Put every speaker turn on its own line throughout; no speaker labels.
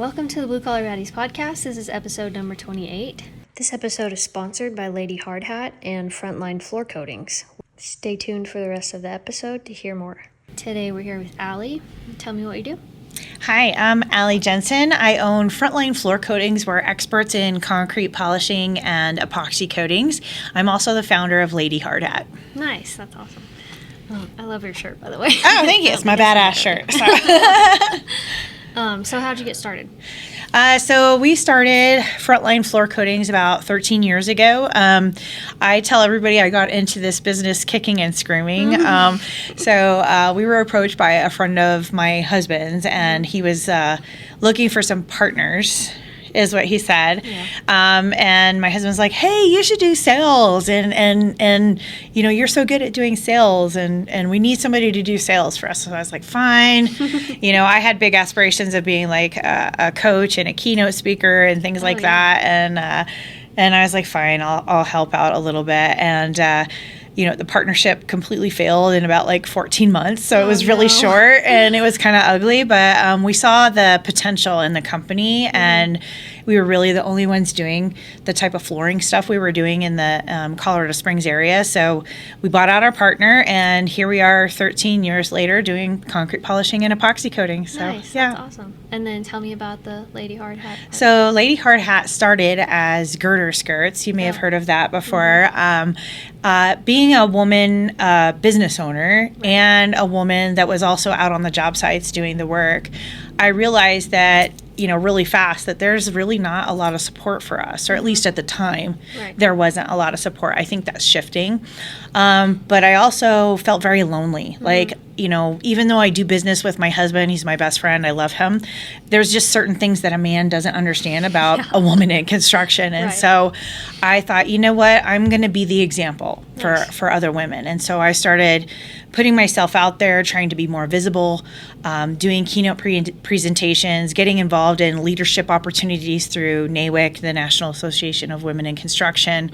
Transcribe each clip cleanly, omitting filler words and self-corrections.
Welcome to the BlueCollarBaddies podcast. This is episode number 28. This episode is sponsored by Lady Hardhat and Frontline Floor Coatings. Stay tuned for the rest of the episode to hear more. Today we're here with Allie. Tell me what you do.
Hi, I'm Allie Jensen. I own Frontline Floor Coatings. We're experts in concrete polishing and epoxy coatings. I'm also the founder of Lady Hardhat.
Nice, that's awesome. Oh, I love your shirt, by the way.
Oh, thank you. It's my badass shirt.
So how'd you get started?
So we started Frontline Floor Coatings about 13 years ago. I tell everybody I got into this business kicking and screaming. So we were approached by a friend of my husband's, and he was looking for some partners, is what he said. Yeah. And my husband's like, hey, you should do sales. And you know, you're so good at doing sales, and we need somebody to do sales for us. So I was like, fine. You know, I had big aspirations of being like a coach and a keynote speaker and things like that. And I was like, fine, I'll help out a little bit. And, you know, the partnership completely failed in about like 14 months. So it was really short and it was kind of ugly, but we saw the potential in the company, and we were really the only ones doing the type of flooring stuff we were doing in the Colorado Springs area. So we bought out our partner, and here we are 13 years later doing concrete polishing and epoxy coating. So,
nice.
Yeah.
That's awesome. And then tell me about the Lady Hardhat.
So Lady Hardhat started as Girder skirts. You may have heard of that before. Being a woman business owner and a woman that was also out on the job sites doing the work, I realized that, you know, really fast that there's really not a lot of support for us, or at least at the time, there wasn't a lot of support. I think that's shifting. But I also felt very lonely. Like, you know, even though I do business with my husband, he's my best friend, I love him, there's just certain things that a man doesn't understand about a woman in construction. And so I thought, you know what, I'm going to be the example for other women. And so I started putting myself out there, trying to be more visible, doing keynote presentations, getting involved in leadership opportunities through NAWIC, the National Association of Women in Construction,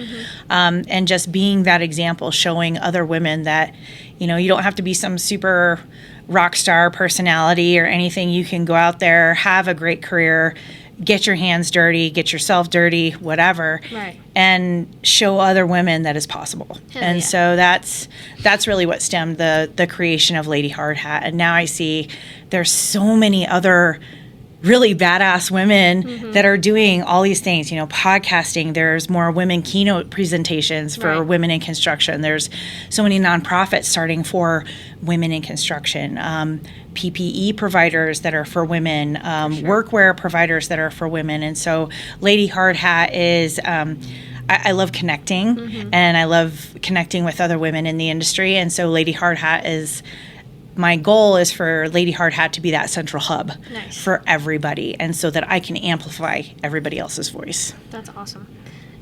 and just being that example, showing other women that, you know, you don't have to be some super rock star personality or anything. You can go out there, have a great career, get your hands dirty, get yourself dirty, whatever, and show other women that it's possible. So that's really what stemmed the creation of Lady Hardhat. And now I see there's so many other really badass women that are doing all these things, you know, podcasting. There's more women keynote presentations for women in construction. There's so many nonprofits starting for women in construction, PPE providers that are for women, workwear providers that are for women. And so Lady Hardhat is, I love connecting, and I love connecting with other women in the industry. And so Lady Hardhat is, my goal is for Lady Hardhat to be that central hub for everybody, and so that I can amplify everybody else's voice.
That's awesome.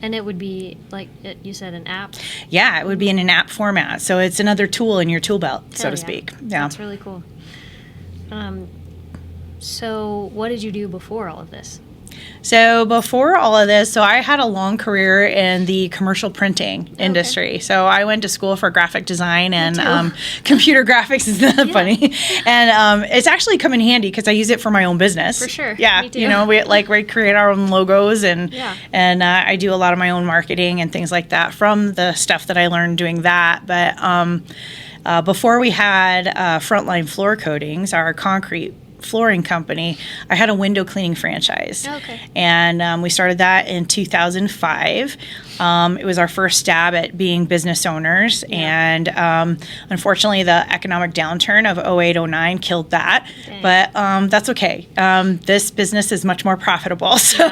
And it would be, like you said, an app?
Yeah, it would be in an app format. So it's another tool in your tool belt, so to speak. Yeah.
That's really cool. So what did you do before all of this?
So before all of this, so I had a long career in the commercial printing industry. So I went to school for graphic design and computer graphics. Is that funny? And it's actually come in handy because I use it for my own business.
For sure.
Yeah.
Me too.
You know, we create our own logos, and I do a lot of my own marketing and things like that from the stuff that I learned doing that. But before we had Frontline Floor Coatings, our concrete flooring company, I had a window cleaning franchise. And we started that in 2005. It was our first stab at being business owners. And unfortunately, the economic downturn of 08-09 killed that. But that's okay. This business is much more profitable. So,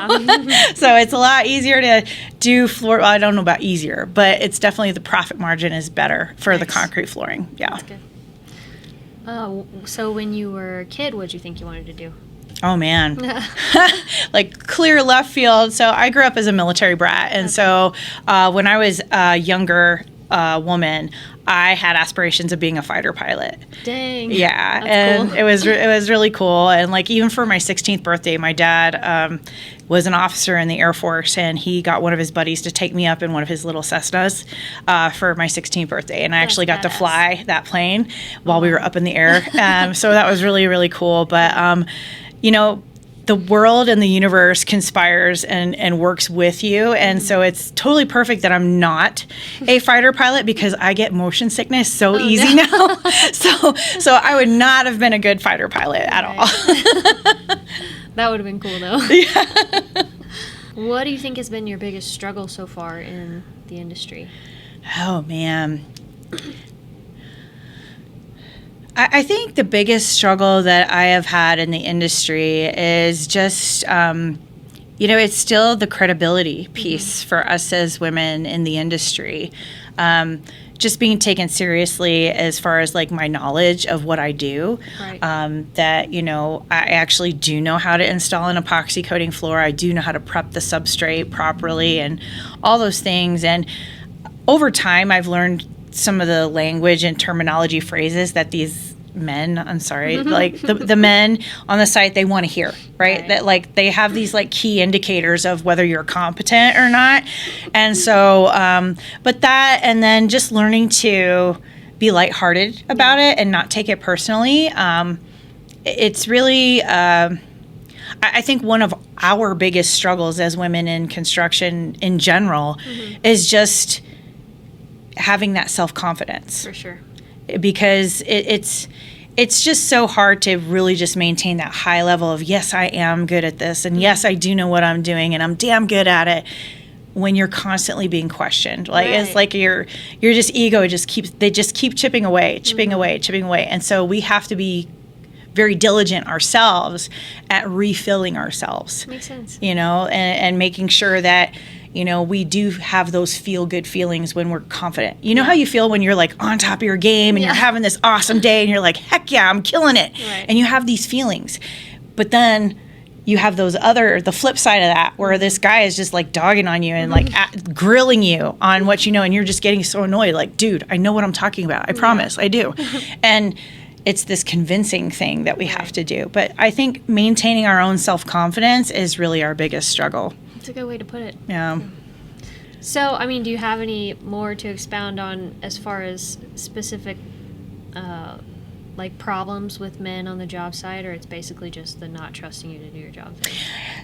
so it's a lot easier to do floor. Well, I don't know about easier, but it's definitely the profit margin is better for the concrete flooring. Yeah.
That's good. So when you were a kid, what did you think you wanted to do?
Oh, man. Like clear left field. So I grew up as a military brat. And so when I was a younger woman, I had aspirations of being a fighter pilot.
Dang.
Yeah.
That's
and
cool.
it was really cool. And like even for my 16th birthday, my dad was an officer in the Air Force, and he got one of his buddies to take me up in one of his little Cessnas for my 16th birthday. And I actually got to fly that plane while we were up in the air. So that was really, really cool. But, you know, the world and the universe conspires and works with you. And so it's totally perfect that I'm not a fighter pilot, because I get motion sickness so easy now. So I would not have been a good fighter pilot at all.
That would have been cool, though. Yeah. What do you think has been your biggest struggle so far in the industry?
Oh, man. I think the biggest struggle that I have had in the industry is just, it's still the credibility piece for us as women in the industry. Just being taken seriously as far as like my knowledge of what I do. Right. That, I actually do know how to install an epoxy coating floor. I do know how to prep the substrate properly and all those things. And over time, I've learned some of the language and terminology phrases that these men, like the men on the site, they want to hear, right? That like they have these like key indicators of whether you're competent or not. And so, but that, and then just learning to be lighthearted about it and not take it personally. It's really, I think one of our biggest struggles as women in construction in general is just having that self-confidence. For sure. Because it's just so hard to really just maintain that high level of, yes, I am good at this, and yes, I do know what I'm doing, and I'm damn good at it, when you're constantly being questioned. Like, it's like your just ego just keep chipping away. And so we have to be very diligent ourselves at refilling ourselves.
Makes sense.
And making sure that we do have those feel-good feelings when we're confident. You know how you feel when you're, like, on top of your game and you're having this awesome day and you're like, heck yeah, I'm killing it. Right. And you have these feelings. But then you have the flip side of that, where this guy is just, like, dogging on you and, like, grilling you on what you know, and you're just getting so annoyed. Like, dude, I know what I'm talking about. I promise, I do. And it's this convincing thing that we have to do. But I think maintaining our own self-confidence is really our biggest struggle.
That's a good way to put it.
Yeah.
So, do you have any more to expound on as far as specific, problems with men on the job site, or it's basically just the not trusting you to do your job thing?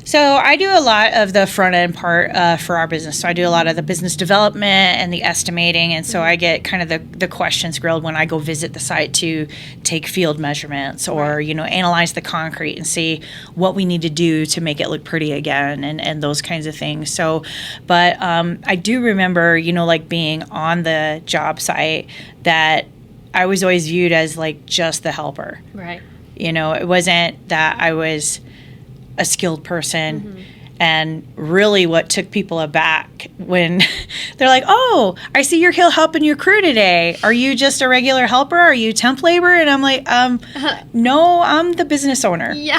So I do a lot of the front end part for our business. So I do a lot of the business development and the estimating, and so I get kind of the questions grilled when I go visit the site to take field measurements or analyze the concrete and see what we need to do to make it look pretty again, and those kinds of things. So, but I do remember being on the job site that I was always viewed as like just the helper. Right. It wasn't that I was a skilled person. And really what took people aback when they're like, oh, I see you're helping your crew today. Are you just a regular helper? Are you temp labor? And I'm like, no, I'm the business owner. Yeah.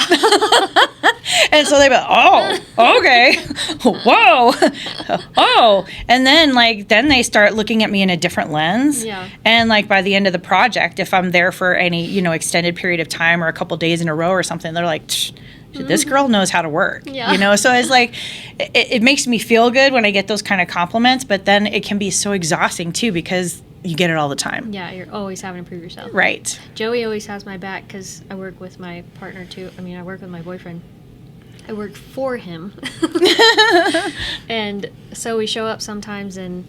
And so they're like, oh, okay. Whoa. Oh. And then they start looking at me in a different lens. Yeah. And by the end of the project, if I'm there for any, extended period of time or a couple days in a row or something, they're like, this girl knows how to work. Yeah. So it's like, it makes me feel good when I get those kind of compliments, but then it can be so exhausting too, because you get it all the time.
Yeah, you're always having to prove yourself.
Right.
Joey always has my back because I work with my partner too. I work with my boyfriend. I work for him. And so we show up sometimes and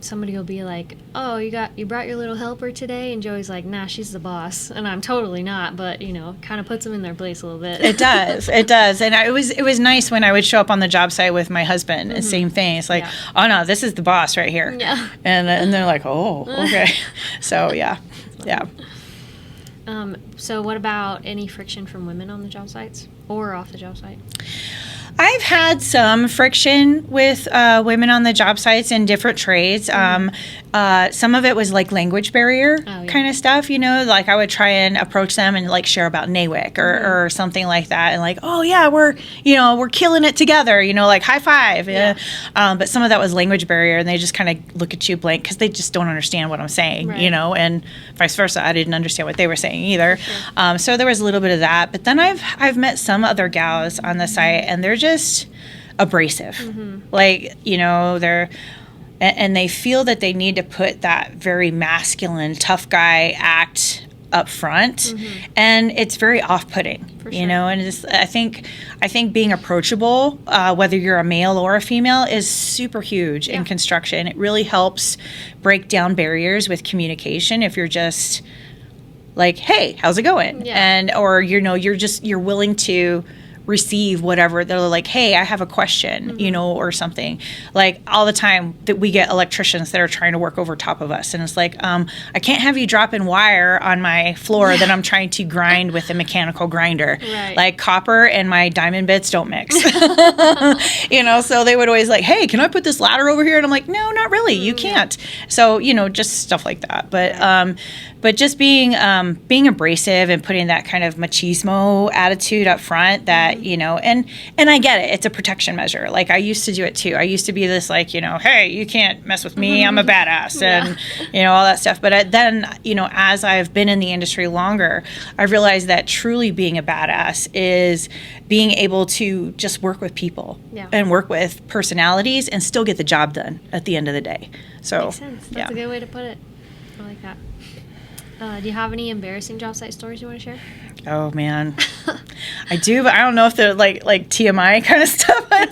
somebody will be like, oh, you brought your little helper today? And Joey's like, nah, she's the boss. And I'm totally not, but kind of puts them in their place a little bit.
It does. And it was nice when I would show up on the job site with my husband, and same thing. It's like, oh no, this is the boss right here. Yeah. And they're like, oh, okay. So yeah.
So what about any friction from women on the job sites or off the job site?
I've had some friction with women on the job sites in different trades. Some of it was like language barrier kind of stuff, like I would try and approach them and share about NAWIC or something like that. And oh yeah, we're killing it together, high five. Yeah. But some of that was language barrier, and they just kind of look at you blank because they just don't understand what I'm saying, and vice versa. I didn't understand what they were saying either. Sure. So there was a little bit of that, but then I've met some other gals on the site, and they're just abrasive. They're and they feel that they need to put that very masculine tough guy act up front, and it's very off-putting, you know. And I think being approachable, whether you're a male or a female, is super huge in construction. It really helps break down barriers with communication if you're just like, hey, how's it going? And or you're willing to receive whatever. They're like, hey, I have a question, you know, or something. Like all the time that we get electricians that are trying to work over top of us, and it's like, I can't have you dropping wire on my floor that I'm trying to grind with a mechanical grinder. Like copper and my diamond bits don't mix. You know, so they would always like, hey, can I put this ladder over here? And I'm like, no, not really, you can't. So, you know, just stuff like that. But just being abrasive and putting that kind of machismo attitude up front, that, you know, and I get it. It's a protection measure. Like I used to do it too. I used to be this like, you know, hey, you can't mess with me. I'm a badass and, you know, all that stuff. But then, you know, as I've been in the industry longer, I've realized that truly being a badass is being able to just work with people and work with personalities and still get the job done at the end of the day. So
makes sense. That's a good way to put it. I like that. Do you have any embarrassing job site stories you want to share?
Oh man, I do, but I don't know if they're like TMI kind of stuff. I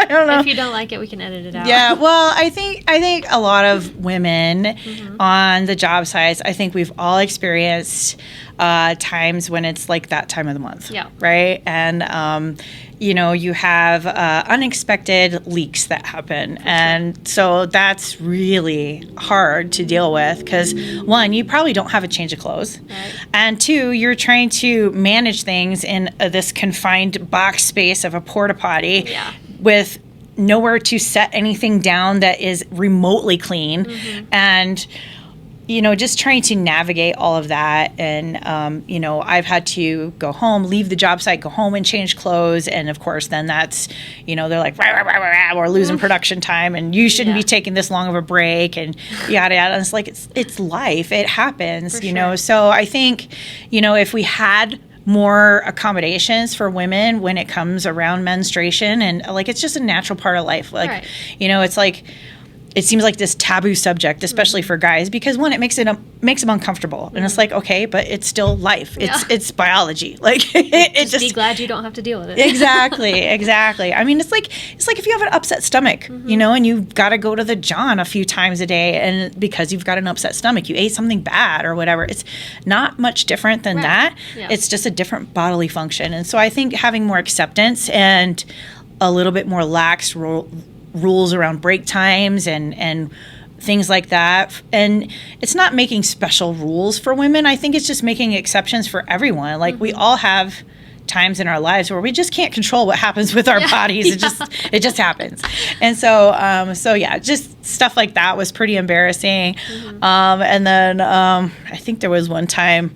don't know.
If you don't like it, we can edit it out.
Yeah, well, I think a lot of women on the job sites, I think we've all experienced times when it's like that time of the month.
Yeah.
Right, and you know, you have unexpected leaks that happen. And so that's really hard to deal with because, one, you probably don't have a change of clothes. Right. And two, you're trying to manage things in this confined box space of a porta potty with nowhere to set anything down that is remotely clean. And you know, just trying to navigate all of that. And, you know, I've had to go home, leave the job site, go home and change clothes. And of course, then that's, you know, they're like, rah, rah, rah, rah, we're losing production time and you shouldn't be taking this long of a break and yada, yada. And it's like, it's life. It happens, you know? So I think, you know, if we had more accommodations for women when it comes around menstruation and like, it's just a natural part of life. Like, you know, it's like, it seems like this taboo subject, especially for guys, because one, it makes them uncomfortable, and it's like, okay, but it's still life. It's biology. Like just
be glad you don't have to deal with it.
Exactly. I mean, it's like if you have an upset stomach, you know, and you've got to go to the John a few times a day, and because you've got an upset stomach, you ate something bad or whatever. It's not much different than that. Yeah. It's just a different bodily function, and so I think having more acceptance and a little bit more lax rules around break times and things like that. And it's not making special rules for women. I think it's just making exceptions for everyone. Like we all have times in our lives where we just can't control what happens with our bodies. It just happens. And so just stuff like that was pretty embarrassing. And then I think there was one time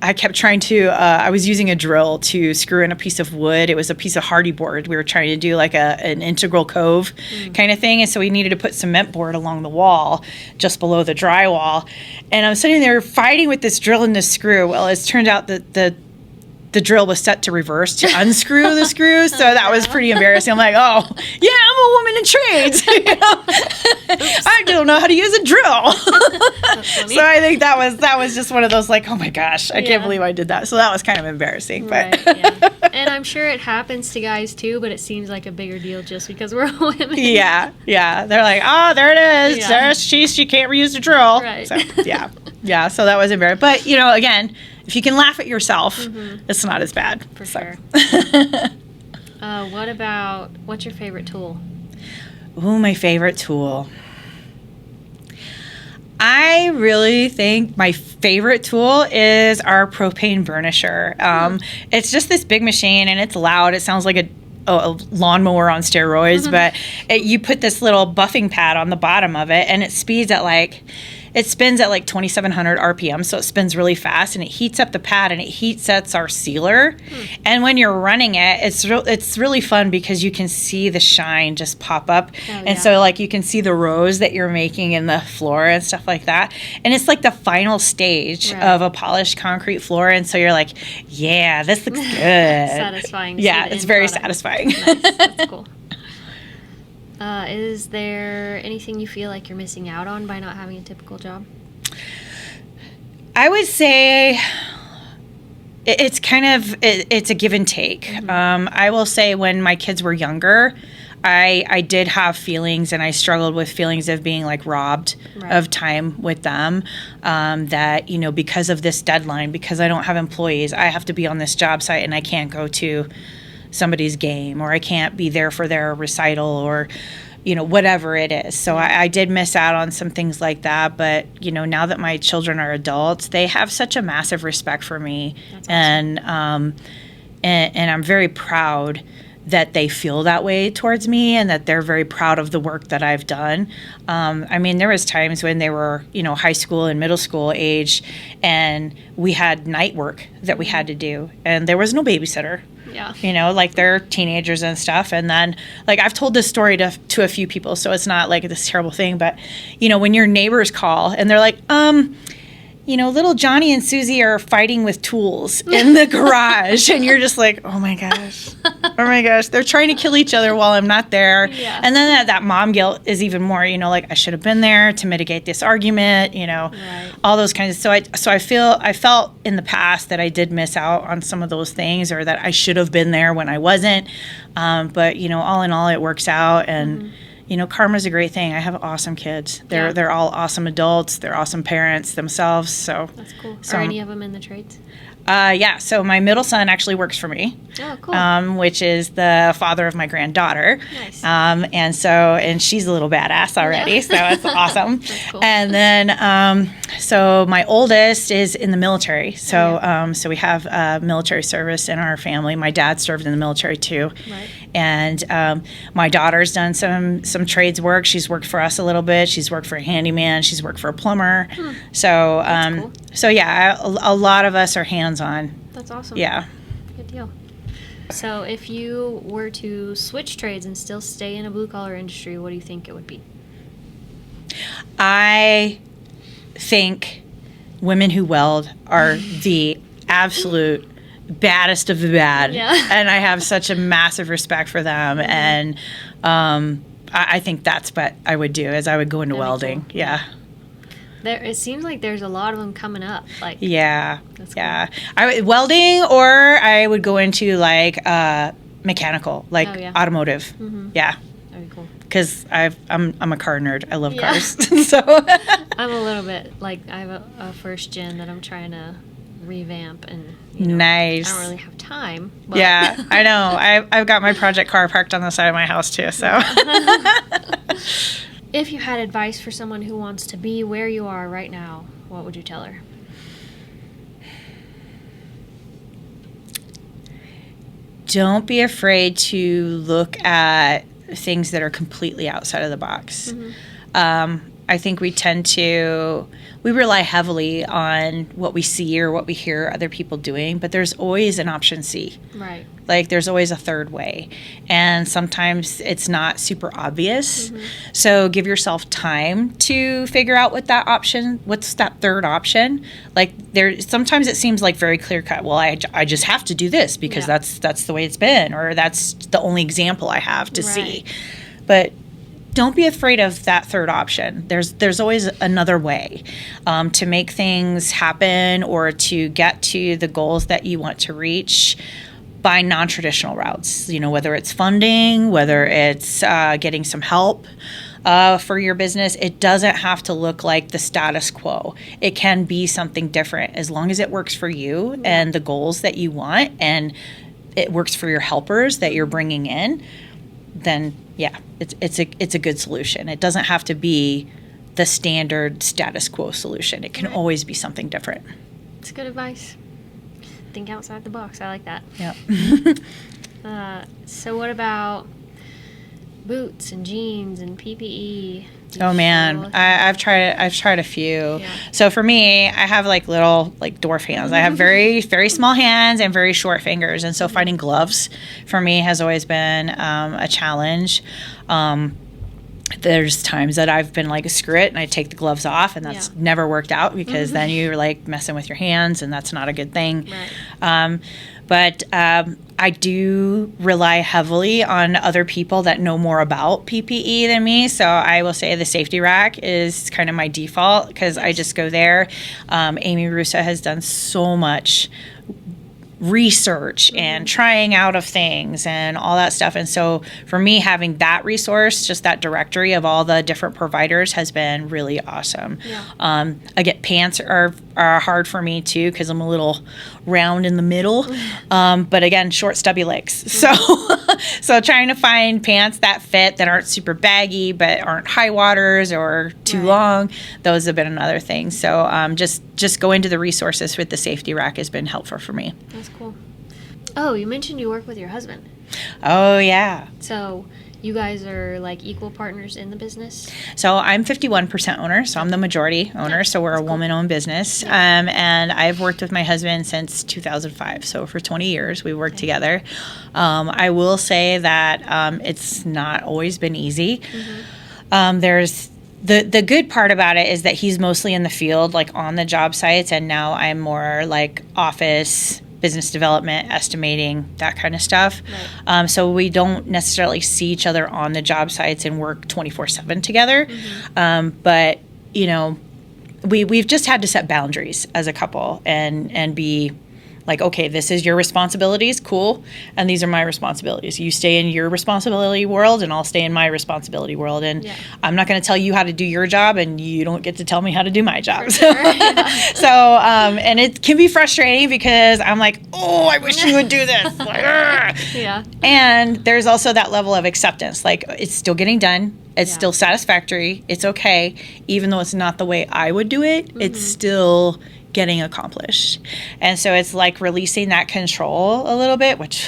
I kept trying to, I was using a drill to screw in a piece of wood. It was a piece of hardy board. We were trying to do like an integral cove kind of thing. And so we needed to put cement board along the wall just below the drywall. And I'm sitting there fighting with this drill and this screw. Well, it turned out that the drill was set to reverse to unscrew the screw. So that was pretty embarrassing. I'm like, oh, yeah, I'm a woman in trades. You know? I don't know how to use a drill. So I think that was just one of those like, oh my gosh, I can't believe I did that. So that was kind of embarrassing. But
and I'm sure it happens to guys too, but it seems like a bigger deal just because we're women.
Yeah. They're like, oh, there it is. There she can't reuse the drill.
Right.
So, yeah. So that was embarrassing. But, you know, again, if you can laugh at yourself, it's not as bad.
For sure. What's your favorite tool?
Ooh, my favorite tool. I really think my favorite tool is our propane burnisher. It's just this big machine, and it's loud. It sounds like a lawnmower on steroids, but you put this little buffing pad on the bottom of it, and it spins at like 2,700 RPM, so it spins really fast, and it heats up the pad, and it heat sets our sealer. And when you're running it, it's really fun because you can see the shine just pop up, so like you can see the rows that you're making in the floor and stuff like that. And it's like the final stage of a polished concrete floor, and so you're like, yeah, this looks good.
Satisfying.
Yeah, it's very satisfying.
Nice. That's cool. Is there anything you feel like you're missing out on by not having a typical job?
I would say it's kind of it's a give and take.
Mm-hmm.
I will say when my kids were younger, I did have feelings, and I struggled with feelings of being like robbed of time with them. That, you know, because of this deadline, because I don't have employees, I have to be on this job site and I can't go to somebody's game, or I can't be there for their recital, or, you know, whatever it is. So I did miss out on some things like that. But, you know, now that my children are adults, they have such a massive respect for me.
That's awesome.
And I'm very proud that they feel that way towards me, and that they're very proud of the work that I've done. I mean, there was times when they were, you know, high school and middle school age, and we had night work that we had to do, and there was no babysitter.
Yeah.
You know, like they're teenagers and stuff. And then, like, I've told this story to a few people, so it's not like this terrible thing, but, you know, when your neighbors call and they're like, you know, little Johnny and Susie are fighting with tools in the garage. And you're just like, oh my gosh, they're trying to kill each other while I'm not there.
Yeah.
And then that mom guilt is even more, you know, like I should have been there to mitigate this argument, you know, all those kinds of, so I felt in the past that I did miss out on some of those things, or that I should have been there when I wasn't. But, you know, all in all, it works out. And, you know, karma's a great thing. I have awesome kids. They're all awesome adults. They're awesome parents themselves. So
That's cool.
So,
Are any of them in the trades?
Yeah. So my middle son actually works for me.
Oh, cool.
Which is the father of my granddaughter.
Nice.
And she's a little badass already. So it's awesome.
That's cool.
And then, so my oldest is in the military. So, so we have military service in our family. My dad served in the military too.
Right.
And my daughter's done some trades work. She's worked for us a little bit. She's worked for a handyman. She's worked for a plumber. So,
cool.
so yeah, a lot of us are hands-on.
That's awesome.
Yeah.
Good deal. So if you were to switch trades and still stay in a blue-collar industry, what do you think it would be?
I think women who weld are the absolute baddest of the bad.
Yeah.
And I have such a massive respect for them. And I think that's what I would do, is I would go into
That'd be
welding.
cool.
Yeah.
It seems like there's a lot of them coming up. Like,
Yeah.
That's cool.
Yeah. Welding, or I would go into like mechanical, like automotive. Yeah.
That'd be cool.
Because I'm a car nerd. I love cars. So
I'm a little bit like, I have a first gen that I'm trying to revamp, and
nice.
I don't really have time. But
Yeah, I know. I've got my project car parked on the side of my house too. So
If you had advice for someone who wants to be where you are right now, what would you tell her?
don't be afraid to look at things that are completely outside of the box. I think we rely heavily on what we see or what we hear other people doing, but there's always an option C.
Right.
Like there's always a third way. And sometimes it's not super obvious. So give yourself time to figure out what's that third option. Like sometimes it seems like very clear cut. Well, I just have to do this because that's the way it's been, or that's the only example I have to see. But don't be afraid of that third option. There's always another way to make things happen, or to get to the goals that you want to reach by non-traditional routes. You know, whether it's funding, whether it's getting some help for your business. It doesn't have to look like the status quo. It can be something different as long as it works for you and the goals that you want, and it works for your helpers that you're bringing in. Then it's a good solution. It doesn't have to be the standard status quo solution. It can always be something different.
It's good advice. Think outside the box. I like that.
Yeah.
So what about boots and jeans and PPE?
Oh man, I've tried a few.
Yeah.
So for me, I have like little like dwarf hands. I have very very small hands and very short fingers, and so finding gloves for me has always been a challenge. There's times that I've been like, screw it, and I take the gloves off, and that's never worked out, because then you're like messing with your hands, and that's not a good thing.
Right.
But I do rely heavily on other people that know more about PPE than me. So I will say the safety rack is kind of my default, because I just go there. Amy Russa has done so much research and trying out of things and all that stuff. And so for me, having that resource, just that directory of all the different providers, has been really awesome. I get pants are hard for me too, because I'm a little round in the middle. But again, short stubby legs. So trying to find pants that fit, that aren't super baggy but aren't high waters or too long, those have been another thing. So just going to the resources with the safety rack has been helpful for me.
That's cool. Oh, you mentioned you work with your husband.
Oh, yeah.
So you guys are like equal partners in the business?
So I'm 51% owner, so I'm the majority owner. So we're a woman-owned business. And I've worked with my husband since 2005. So for 20 years, we worked together. I will say that it's not always been easy. There's the good part about it is that he's mostly in the field, like on the job sites, and now I'm more like office, business development, estimating, that kind of stuff. So we don't necessarily see each other on the job sites and work 24/7 together. But you know, we've just had to set boundaries as a couple and be like, okay, this is your responsibilities, cool, and these are my responsibilities. You stay in your responsibility world, and I'll stay in my responsibility world. And I'm not going to tell you how to do your job, and you don't get to tell me how to do my job. So, and it can be frustrating, because I'm like, oh, I wish you would do this. Like, and there's also that level of acceptance. Like, it's still getting done. It's still satisfactory. It's okay. Even though it's not the way I would do it, it's still getting accomplished. And so it's like releasing that control a little bit, which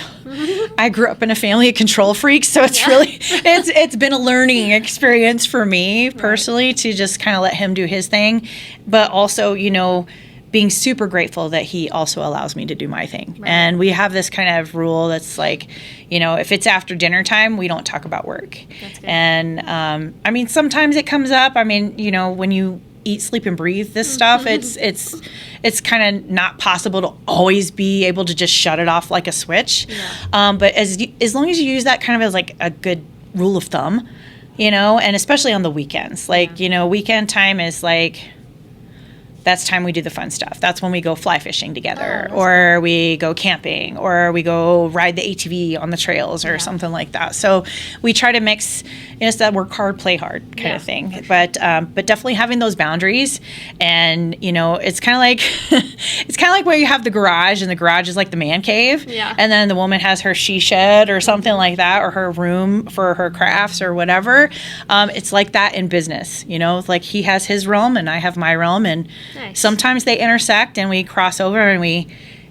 I grew up in a family of control freaks, so it's really it's been a learning experience for me personally to just kind of let him do his thing, but also, you know, being super grateful that he also allows me to do my thing. And we have this kind of rule that's like, you know, if it's after dinner time, we don't talk about work. That's good. And I mean, sometimes it comes up. I mean, you know, when you eat, sleep, and breathe this stuff, it's kind of not possible to always be able to just shut it off like a switch. But as long as you use that kind of as like a good rule of thumb, you know, and especially on the weekends, like, you know, weekend time is like, that's time we do the fun stuff. That's when we go fly fishing together, or we go camping, or we go ride the ATV on the trails or something like that. So we try to mix, you know, it's that work hard, play hard kind of thing. Sure. But definitely having those boundaries, and you know, it's kind of like it's kind of like where you have the garage, and the garage is like the man cave, and then the woman has her she shed or something like that, or her room for her crafts or whatever. It's like that in business, you know, it's like he has his realm and I have my realm, and sometimes they intersect and we cross over and we,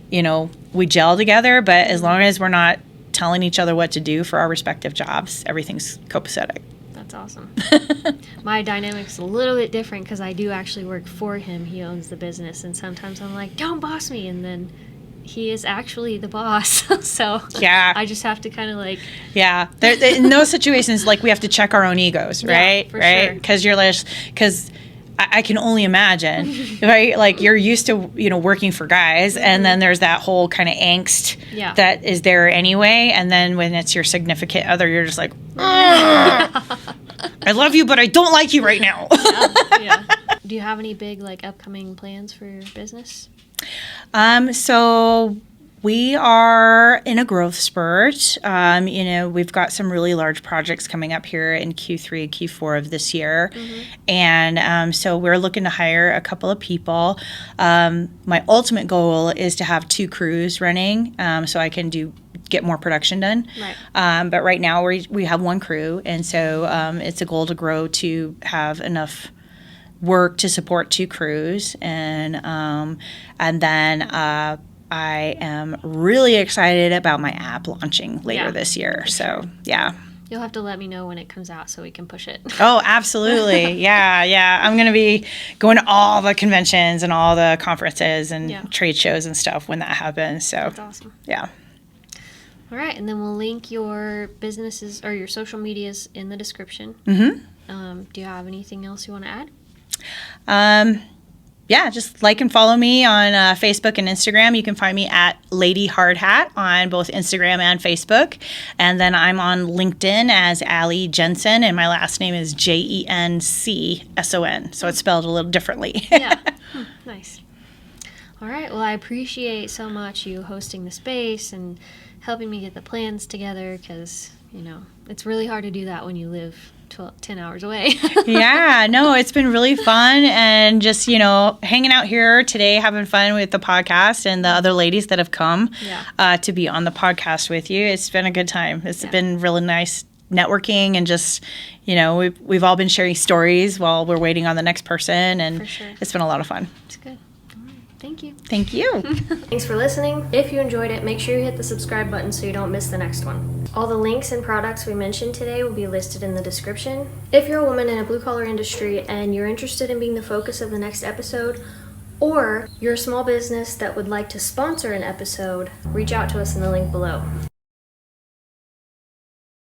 you know, we gel together. But as long as we're not telling each other what to do for our respective jobs, everything's copacetic.
That's awesome. My dynamic's a little bit different because I do actually work for him. He owns the business, and sometimes I'm like, don't boss me, and then he is actually the boss. So I just have to kind of like
in those situations, like, we have to check our own egos, right?
For sure.
Because you're like, because I can only imagine, right? Like, you're used to, you know, working for guys, and then there's that whole kind of angst that is there anyway. And then when it's your significant other, you're just like, I love you, but I don't like you right now.
Do you have any big, like, upcoming plans for your business?
So we are in a growth spurt. You know, we've got some really large projects coming up here in Q3 and Q4 of this year. And so we're looking to hire a couple of people. My ultimate goal is to have 2 crews running, so I can get more production done. But right now we have 1 crew, and so it's a goal to grow to have enough work to support 2 crews. And then I am really excited about my app launching later this year. So,
You'll have to let me know when it comes out so we can push it.
Oh, absolutely. I'm going to be going to all the conventions and all the conferences and trade shows and stuff when that happens. So
that's awesome. All right. And then we'll link your businesses or your social medias in the description. Do you have anything else you want to add?
Yeah, just like and follow me on Facebook and Instagram. You can find me at Lady Hardhat on both Instagram and Facebook. And then I'm on LinkedIn as Allie Jensen, and my last name is Jencson. So it's spelled a little differently.
Yeah. Nice. All right. Well, I appreciate so much you hosting the space and helping me get the plans together because, it's really hard to do that when you live 10 hours away.
Yeah, no, it's been really fun, and just, hanging out here today, having fun with the podcast and the other ladies that have come to be on the podcast with you. It's been a good time. It's been really nice networking, and just, we've all been sharing stories while we're waiting on the next person, and it's been a lot of fun.
It's good. Thank you.
Thank you.
Thanks for listening. If you enjoyed it, make sure you hit the subscribe button so you don't miss the next one. All the links and products we mentioned today will be listed in the description. If you're a woman in a blue-collar industry and you're interested in being the focus of the next episode, or you're a small business that would like to sponsor an episode, reach out to us in the link below.